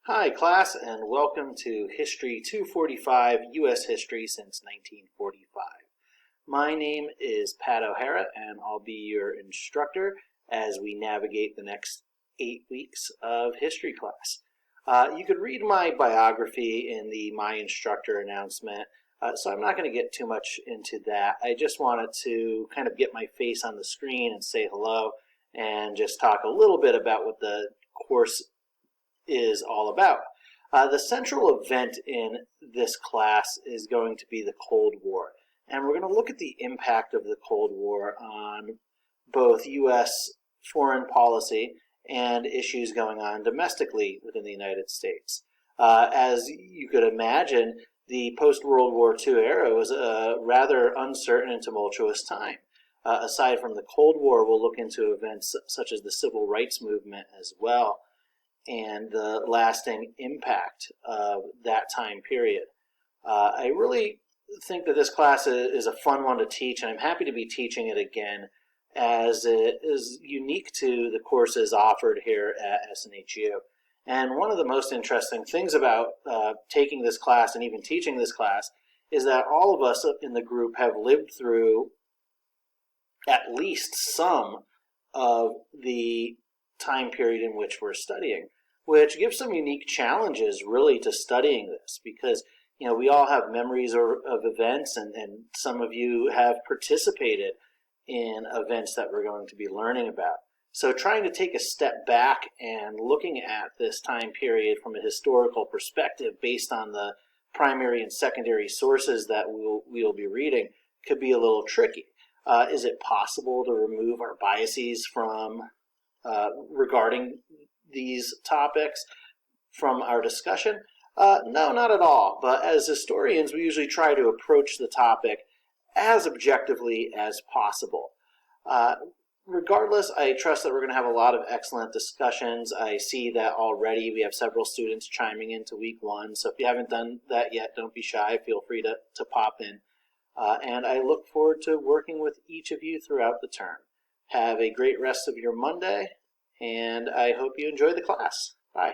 Hi, class, and welcome to History 245, U.S. History since 1945. My name is Pat O'Hara, and I'll be your instructor as we navigate the next 8 weeks of history class. You could read my biography in the My Instructor announcement, so I'm not going to get too much into that. I just wanted to kind of get my face on the screen and say hello and just talk a little bit about what the course is all about. The central event in this class is going to be the Cold War, and we're going to look at the impact of the Cold War on both U.S. foreign policy and issues going on domestically within the United States. As you could imagine, the post-World War II era was a rather uncertain and tumultuous time. Aside from the Cold War, we'll look into events such as the Civil Rights Movement as well, and the lasting impact of that time period. I really think that this class is a fun one to teach, and I'm happy to be teaching it again as it is unique to the courses offered here at SNHU. And one of the most interesting things about taking this class and even teaching this class is that all of us in the group have lived through at least some of the time period in which we're studying, which gives some unique challenges really to studying this, because we all have memories of events, and some of you have participated in events that we're going to be learning about. So trying to take a step back and looking at this time period from a historical perspective based on the primary and secondary sources that we'll be reading could be a little tricky. Is it possible to remove our biases from regarding these topics from our discussion? No, not at all. But as historians, we usually try to approach the topic as objectively as possible. Regardless, I trust that we're going to have a lot of excellent discussions. I see that already we have several students chiming into week one, so if you haven't done that yet, don't be shy. Feel free to pop in. And I look forward to working with each of you throughout the term. Have a great rest of your Monday, and I hope you enjoy the class. Bye.